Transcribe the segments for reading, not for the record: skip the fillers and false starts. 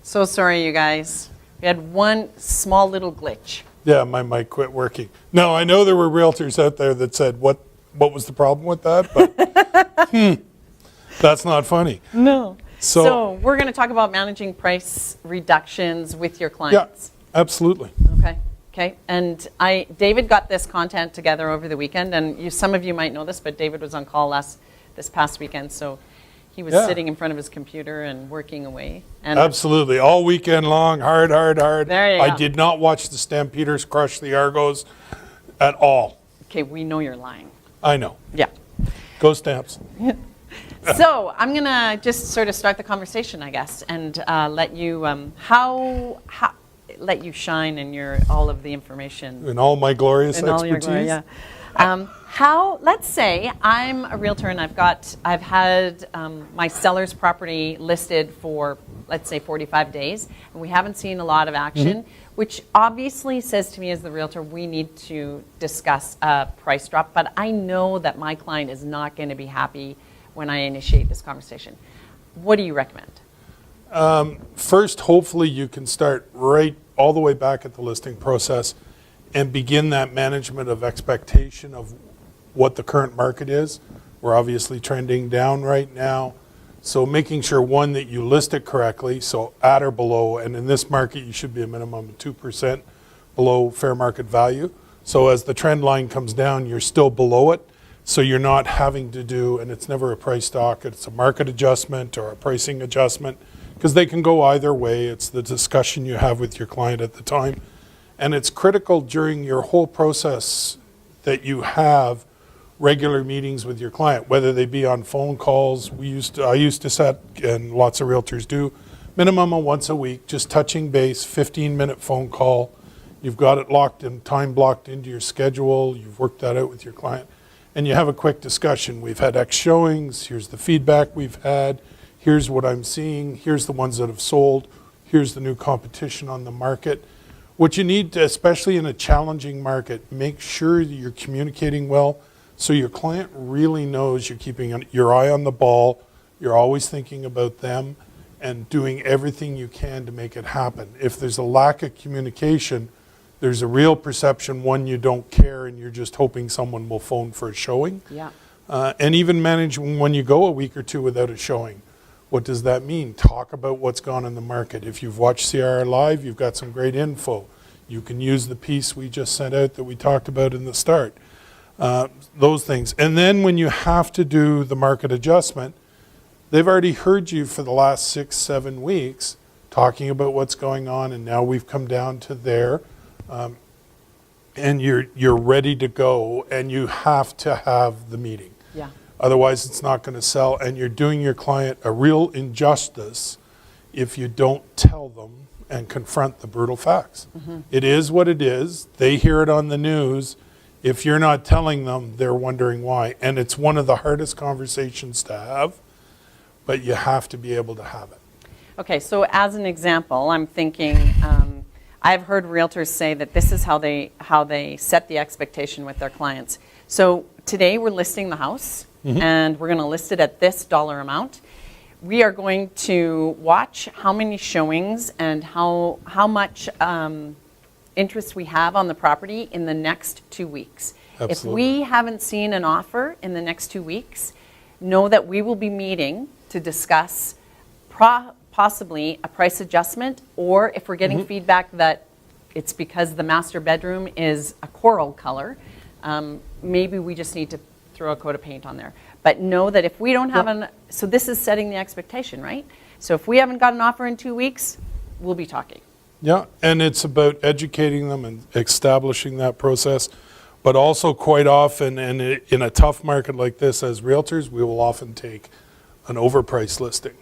So sorry, you guys. We had one small little glitch. Yeah, my mic quit working. No, I know there were realtors out there that said, what was the problem with that? But that's not funny. No. So we're going to talk about managing price reductions with your clients. Yeah, absolutely. Okay. And David got this content together over the weekend, and some of you might know this, but David was on call this past weekend, so he was sitting in front of his computer and working away. And absolutely. All weekend long, hard. There you I go. did not watch the Stampeders crush the Argos at all. Okay, we know you're lying. I know. Yeah. Go Stamps. So I'm going to just sort of start the conversation, I guess, and let you let you shine in all of the information. In all my glorious in expertise. All your glory, yeah. Let's say I'm a realtor and I've had my seller's property listed for, let's say, 45 days, and we haven't seen a lot of action, which obviously says to me as the realtor, we need to discuss a price drop, but I know that my client is not going to be happy when I initiate this conversation. What do you recommend? First, hopefully you can start right all the way back at the listing process and begin that management of expectation of what the current market is. We're obviously trending down right now. So making sure, one, that you list it correctly, so at or below, and in this market you should be a minimum of 2% below fair market value. So as the trend line comes down, you're still below it. So you're not having to do, and it's never a price talk, it's a market adjustment or a pricing adjustment, because they can go either way. It's the discussion you have with your client at the time. And it's critical during your whole process that you have regular meetings with your client, whether they be on phone calls. I used to set, and lots of realtors do, minimum of once a week, just touching base, 15-minute phone call. You've got it locked in, time blocked into your schedule. You've worked that out with your client. And you have a quick discussion. We've had X showings. Here's the feedback we've had. Here's what I'm seeing. Here's the ones that have sold. Here's the new competition on the market. What you need to, especially in a challenging market, make sure that you're communicating well so your client really knows you're keeping your eye on the ball. You're always thinking about them and doing everything you can to make it happen. If there's a lack of communication, there's a real perception, one, you don't care and you're just hoping someone will phone for a showing. Yeah. And even managing when you go a week or two without a showing. What does that mean? Talk about what's gone in the market. If you've watched CR Live, you've got some great info. You can use the piece we just sent out that we talked about in the start. Those things. And then when you have to do the market adjustment, they've already heard you for the last 6-7 weeks talking about what's going on, and now we've come down to there. And you're ready to go, and you have to have the meeting. Yeah. Otherwise, it's not going to sell, and you're doing your client a real injustice if you don't tell them and confront the brutal facts. It is what it is. They hear it on the news. If you're not telling them, they're wondering why. And it's one of the hardest conversations to have, but you have to be able to have it. Okay, so as an example, I'm thinking, I've heard realtors say that this is how they set the expectation with their clients. So today we're listing the house, and we're going to list it at this dollar amount. We are going to watch how many showings and how much interest we have on the property in the next 2 weeks. Absolutely. If we haven't seen an offer in the next 2 weeks, know that we will be meeting to discuss possibly a price adjustment, or if we're getting feedback that it's because the master bedroom is a coral color, maybe we just need to throw a coat of paint on there. But know that if we don't have so this is setting the expectation, right? So if we haven't got an offer in 2 weeks, we'll be talking. Yeah, and it's about educating them and establishing that process. But also quite often, and in a tough market like this, as realtors, we will often take an overpriced listing.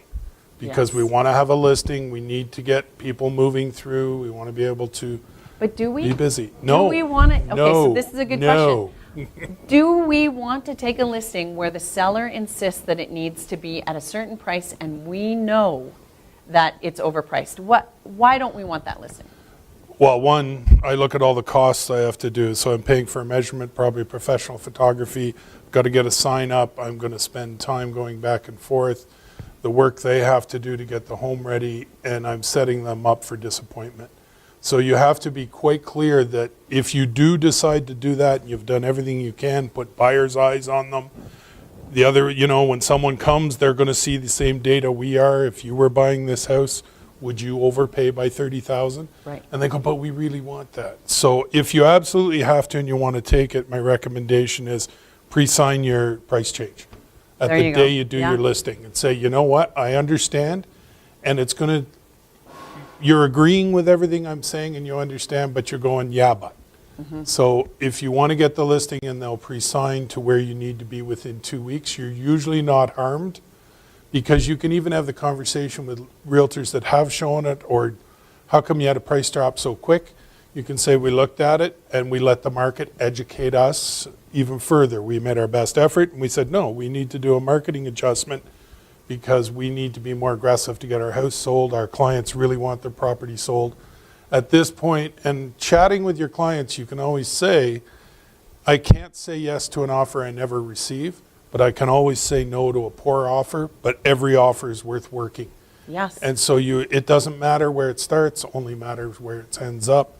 Because we want to have a listing, we need to get people moving through, we want to be able to be busy. No. Do we want to? Okay, no, so this is a good no. question. Do we want to take a listing where the seller insists that it needs to be at a certain price and we know that it's overpriced? Why don't we want that listing? Well, one, I look at all the costs I have to do. So I'm paying for a measurement, probably professional photography, got to get a sign up, I'm going to spend time going back and forth. the work they have to do to get the home ready, and I'm setting them up for disappointment. So you have to be quite clear that if you do decide to do that, and you've done everything you can, put buyer's eyes on them. The other, when someone comes, they're going to see the same data we are. If you were buying this house, would you overpay by $30,000? Right. And they go, but we really want that. So if you absolutely have to and you want to take it, my recommendation is pre-sign your price change at There the you go. day you do Yeah. your listing, and say, you know what, I understand, and it's going to, you're agreeing with everything I'm saying and you understand, but you're going, yeah, but. So if you want to get the listing and they'll pre-sign to where you need to be within 2 weeks, you're usually not harmed, because you can even have the conversation with realtors that have shown it, or how come you had a price drop so quick? You can say, we looked at it and we let the market educate us even further. We made our best effort and we said, no, we need to do a marketing adjustment because we need to be more aggressive to get our house sold. Our clients really want their property sold. At this point, and chatting with your clients, you can always say, I can't say yes to an offer I never receive, but I can always say no to a poor offer, but every offer is worth working. Yes. And so it doesn't matter where it starts, only matters where it ends up.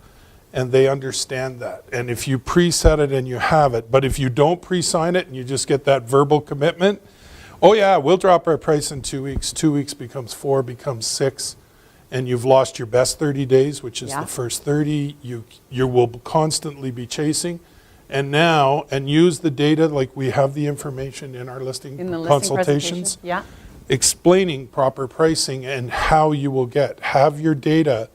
And they understand that. And if you preset it and you have it, but if you don't pre-sign it and you just get that verbal commitment, oh yeah, we'll drop our price in 2 weeks. 2 weeks becomes 4, becomes 6. And you've lost your best 30 days, which is Yeah. the first 30. You will constantly be chasing. And now, and use the data, like we have the information in our listing In the listing consultations, presentation? Yeah. explaining proper pricing and how you will get. Have your data,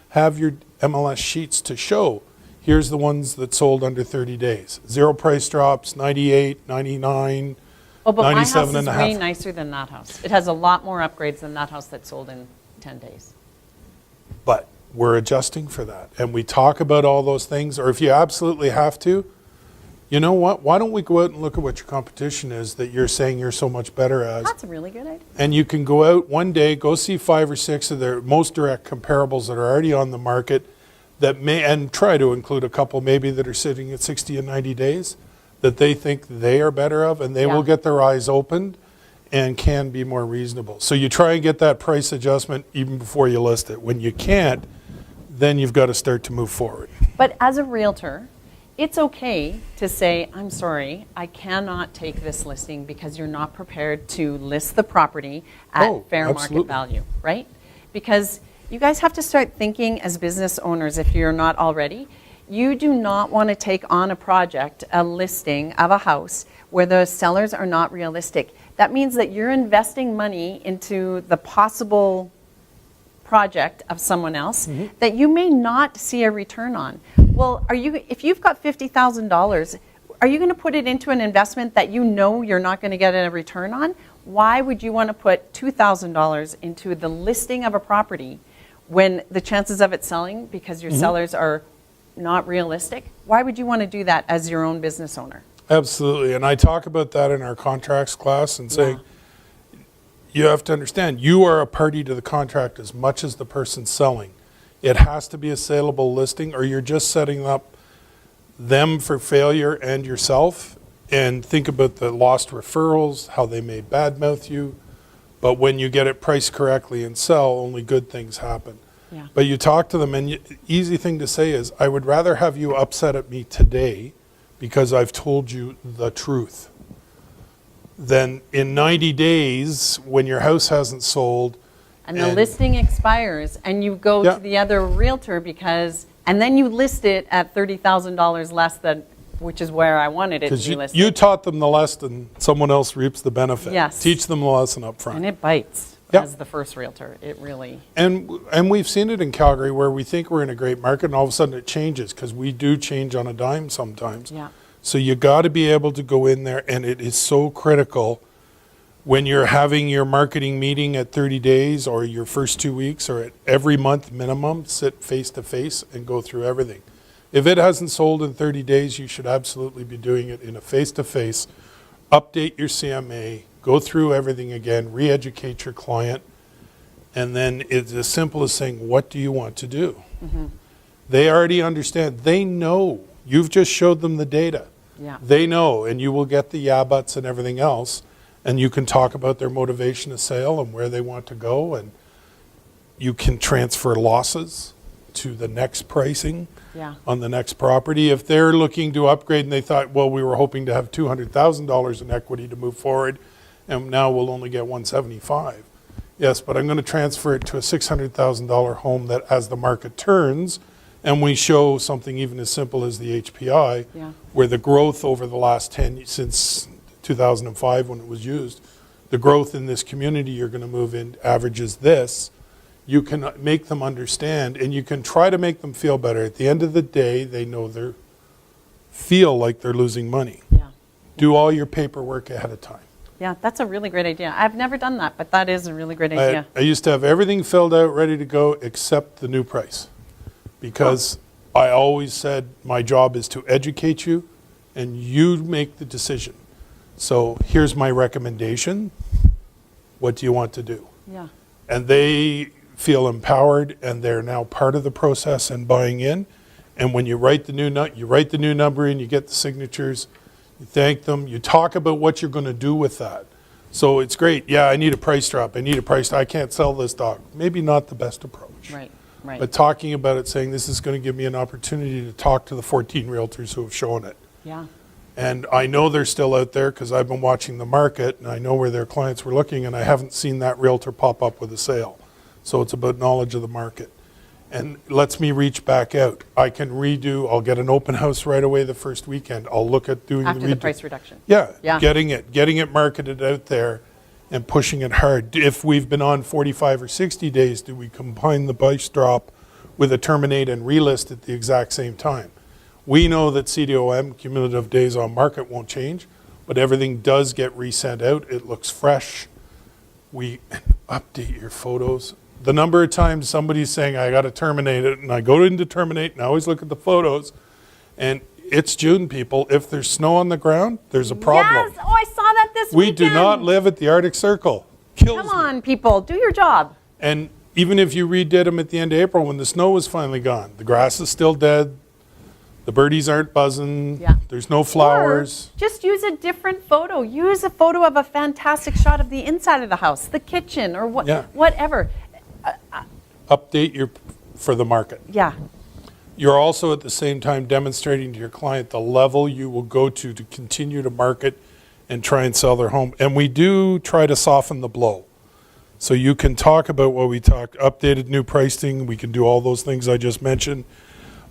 have your MLS sheets to show, here's the ones that sold under 30 days. 0 price drops, 98, 99, Oh, but my house 97 is and a way half. nicer than that house. It has a lot more upgrades than that house that sold in 10 days. But we're adjusting for that. And we talk about all those things, or if you absolutely have to, you know what, why don't we go out and look at what your competition is that you're saying you're so much better as. That's a really good idea. And you can go out one day, go see 5 or 6 of their most direct comparables that are already on the market that may, and try to include a couple maybe that are sitting at 60 and 90 days that they think they are better of, and they Yeah. will get their eyes opened and can be more reasonable. So you try and get that price adjustment even before you list it. When you can't, then you've got to start to move forward. But as a realtor, it's okay to say, I'm sorry, I cannot take this listing because you're not prepared to list the property at Oh, fair absolutely. market value, right? Because you guys have to start thinking as business owners, if you're not already, you do not want to take on a project, a listing of a house where the sellers are not realistic. That means that you're investing money into the possible project of someone else that you may not see a return on. Well, if you've got $50,000, are you going to put it into an investment that you know you're not going to get a return on? Why would you want to put $2,000 into the listing of a property when the chances of it selling because your sellers are not realistic? Why would you want to do that as your own business owner? Absolutely. And I talk about that in our contracts class and saying, you have to understand, you are a party to the contract as much as the person selling. It has to be a saleable listing, or you're just setting up them for failure and yourself. And think about the lost referrals, how they may badmouth you. But when you get it priced correctly and sell, only good things happen. Yeah. But you talk to them, and easy thing to say is, I would rather have you upset at me today because I've told you the truth than in 90 days when your house hasn't sold. And the listing expires and you go Yeah. to the other realtor and then you list it at $30,000 less than, which is where I wanted it to Because be listed. you taught them the lesson, someone else reaps the benefit. Yes. Teach them the lesson up front. And it bites Yeah. as the first realtor. It really, And we've seen it in Calgary where we think we're in a great market and all of a sudden it changes, because we do change on a dime sometimes. yeah. So you got to be able to go in there, and it is so critical when you're having your marketing meeting at 30 days or your first 2 weeks or at every month minimum, sit face to face and go through everything. If it hasn't sold in 30 days, you should absolutely be doing it in a face to face. Update your CMA, go through everything again, re-educate your client, and then it's as simple as saying, what do you want to do? They already understand. They know. You've just showed them the data. Yeah. They know, and you will get the yeah buts and everything else. and you can talk about their motivation of sale and where they want to go, and you can transfer losses to the next pricing Yeah. on the next property. If they're looking to upgrade and they thought, well, we were hoping to have $200,000 in equity to move forward, and now we'll only get $175,000. Yes, but I'm going to transfer it to a $600,000 home that, as the market turns, and we show something even as simple as the HPI, Yeah. where the growth over the last 10, since 2005 when it was used, the growth in this community you're going to move in averages this. You can make them understand, and you can try to make them feel better. At the end of the day, they know feel like they're losing money. Yeah. Do all your paperwork ahead of time. Yeah, that's a really great idea. I've never done that, but that is a really great idea. I used to have everything filled out, ready to go, except the new price. Because I always said my job is to educate you, and you make the decision. So here's my recommendation. What do you want to do? Yeah. And they feel empowered, and they're now part of the process and buying in. And when you write the new number in, you get the signatures, you thank them, you talk about what you're going to do with that. So it's great. Yeah, I need a price drop. I can't sell this dog. Maybe not the best approach. Right. Right. But talking about it, saying this is going to give me an opportunity to talk to the 14 realtors who have shown it. Yeah. And I know they're still out there because I've been watching the market, and I know where their clients were looking, and I haven't seen that realtor pop up with a sale. So it's about knowledge of the market. And lets me reach back out. I'll get an open house right away the first weekend. I'll look at doing After the price reduction. Yeah, Yeah. getting it marketed out there and pushing it hard. If we've been on 45 or 60 days, do we combine the price drop with a terminate and relist at the exact same time? We know that CDOM, cumulative days on market, won't change, but everything does get resent out. It looks fresh. We update your photos. The number of times somebody's saying, I got to terminate it, and I go into terminate, and I always look at the photos, and it's June, people. If there's snow on the ground, there's a problem. Yes. Oh, I saw that this We weekend. do not live at the Arctic Circle. Kills Come me. on, people. Do your job. And even if you redid them at the end of April when the snow was finally gone, the grass is still dead, the birdies aren't buzzing, Yeah. there's no flowers. Or just use a different photo. Use a photo of a fantastic shot of the inside of the house, the kitchen, or Yeah. whatever. Update for the market. Yeah. You're also at the same time demonstrating to your client the level you will go to continue to market and try and sell their home. And we do try to soften the blow. So you can talk about what we talked, updated new pricing, we can do all those things I just mentioned,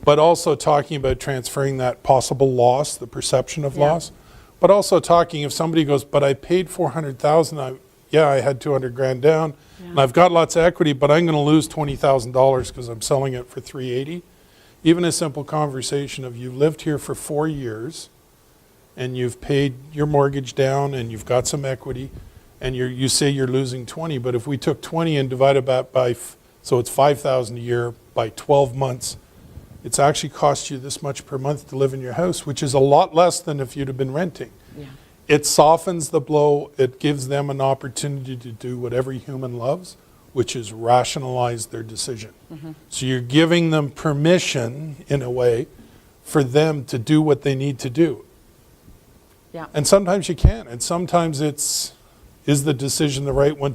but also talking about transferring that possible loss, the perception of Yeah. loss, but also talking if somebody goes, but I paid $400,000, I had 200 grand down, and I've got lots of equity, but I'm going to lose $20,000 because I'm selling it for 380. Even a simple conversation of you've lived here for 4 years, and you've paid your mortgage down, and you've got some equity, and you say you're losing 20, but if we took 20 and divided that by, so it's 5,000 a year by 12 months, it's actually cost you this much per month to live in your house, which is a lot less than if you'd have been renting. Yeah. It softens the blow. It gives them an opportunity to do what every human loves, which is rationalize their decision. Mm-hmm. So you're giving them permission, in a way, for them to do what they need to do. Yeah. And sometimes you can't. And sometimes is the decision the right one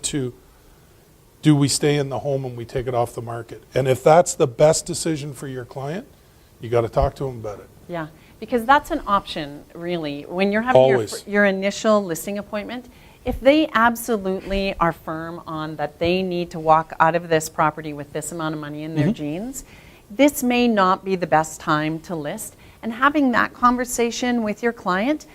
do we stay in the home and we take it off the market? And if that's the best decision for your client, you got to talk to them about it. Yeah, because that's an option, really. When you're having Always. your initial listing appointment, if they absolutely are firm on that they need to walk out of this property with this amount of money in their jeans, this may not be the best time to list. And having that conversation with your client,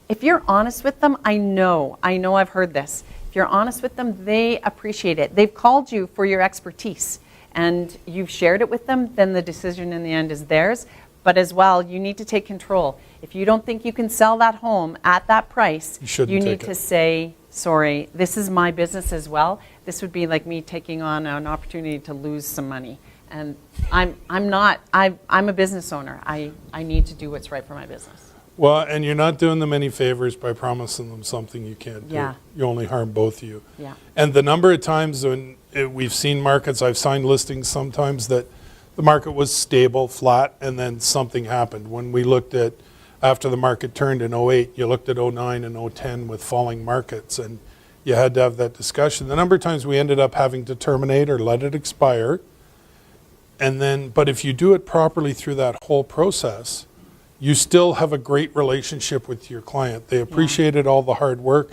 if you're honest with them, I know I've heard this. If you're honest with them, they appreciate it. They've called you for your expertise and you've shared it with them, then the decision in the end is theirs. But as well, you need to take control. If you don't think you can sell that home at that price, you need to say, sorry, this is my business as well. This would be like me taking on an opportunity to lose some money. And I'm a business owner. I need to do what's right for my business. Well, and you're not doing them any favors by promising them something you can't do. Yeah. You only harm both of you. Yeah. And the number of times when we've seen markets, I've signed listings sometimes that the market was stable, flat, and then something happened. When we looked at after the market turned in '08, you looked at '09 and '10 with falling markets, and you had to have that discussion. The number of times we ended up having to terminate or let it expire, and then, but if you do it properly through that whole process, you still have a great relationship with your client. They appreciated all the hard work.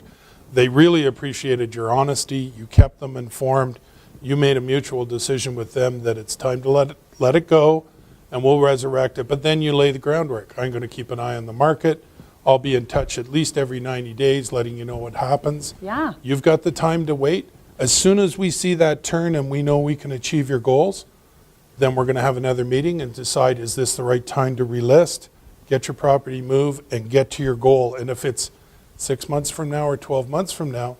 They really appreciated your honesty. You kept them informed. You made a mutual decision with them that it's time to let it go, and we'll resurrect it. But then you lay the groundwork. I'm going to keep an eye on the market. I'll be in touch at least every 90 days, letting you know what happens. Yeah. You've got the time to wait. As soon as we see that turn and we know we can achieve your goals, then we're going to have another meeting and decide, is this the right time to relist, get your property moved, and get to your goal. And if it's 6 months from now or 12 months from now,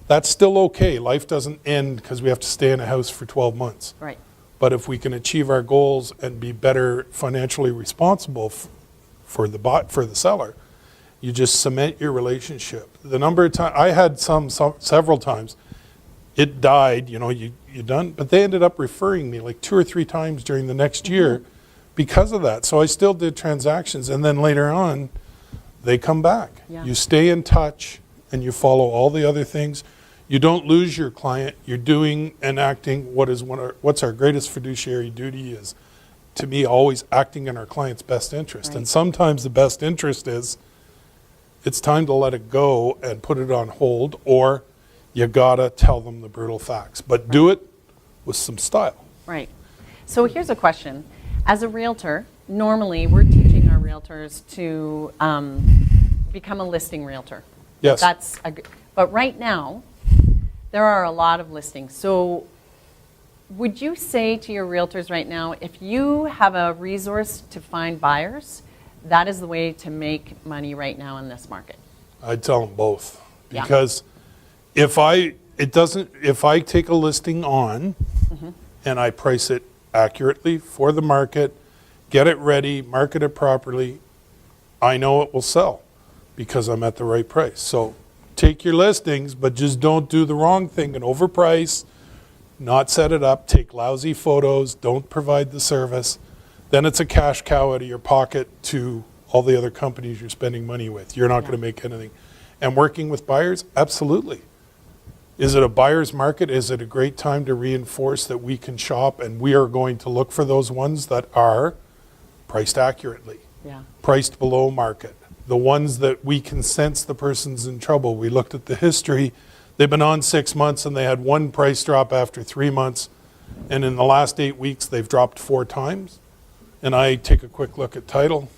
that's still okay. Life doesn't end because we have to stay in a house for 12 months. Right. But if we can achieve our goals and be better financially responsible for the seller, you just cement your relationship. The number of times, I had several times, it died, you done, but they ended up referring me like 2 or 3 times during the next year because of that. So I still did transactions, and then later on, they come back. Yeah. You stay in touch and you follow all the other things. You don't lose your client. You're doing and acting what's our greatest fiduciary duty is, to me, always acting in our client's best interest. Right. And sometimes the best interest is it's time to let it go and put it on hold, or you gotta tell them the brutal facts. But do it with some style. Right. So here's a question. As a realtor, normally we're teaching our realtors to become a listing realtor. Yes. But right now, there are a lot of listings. So would you say to your realtors right now, if you have a resource to find buyers, that is the way to make money right now in this market? I'd tell them both. Yeah. Because if I take a listing on and I price it accurately for the market, get it ready, market it properly, I know it will sell because I'm at the right price. So take your listings, but just don't do the wrong thing and overprice, not set it up, take lousy photos, don't provide the service. Then it's a cash cow out of your pocket to all the other companies you're spending money with. You're not going to make anything. And working with buyers, absolutely. Is it a buyer's market? Is it a great time to reinforce that we can shop and we are going to look for those ones that are priced accurately, priced below market, the ones that we can sense the person's in trouble. We looked at the history. They've been on 6 months and they had one price drop after 3 months. And in the last 8 weeks, they've dropped 4 times. And I take a quick look at title.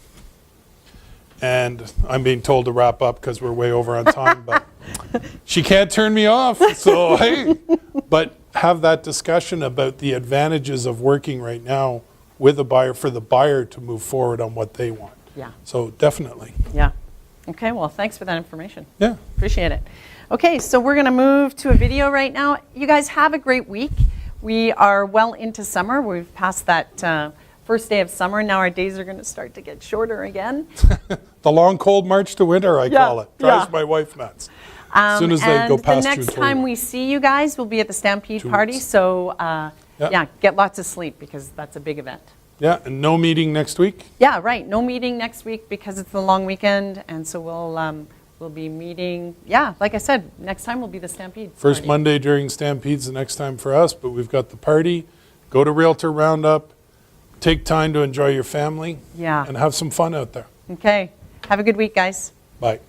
And I'm being told to wrap up because we're way over on time, but she can't turn me off. So, hey, but have that discussion about the advantages of working right now with a buyer for the buyer to move forward on what they want. Yeah. So definitely. Yeah. Okay, well, thanks for that information. Yeah. Appreciate it. Okay, so we're going to move to a video right now. You guys have a great week. We are well into summer. We've passed that first day of summer. Now our days are going to start to get shorter again. The long, cold march to winter, I call it. Drives my wife nuts. As soon as they go past the next time we see you guys will be at the Stampede 2 party. weeks. So, get lots of sleep because that's a big event. Yeah, and no meeting next week? Yeah, right. No meeting next week because it's the long weekend. And so we'll be meeting, like I said, next time will be the Stampede First party. Monday during Stampede's the next time for us, but we've got the party. Go to Realtor Roundup. Take time to enjoy your family. Yeah. And have some fun out there. Okay. Have a good week, guys. Bye.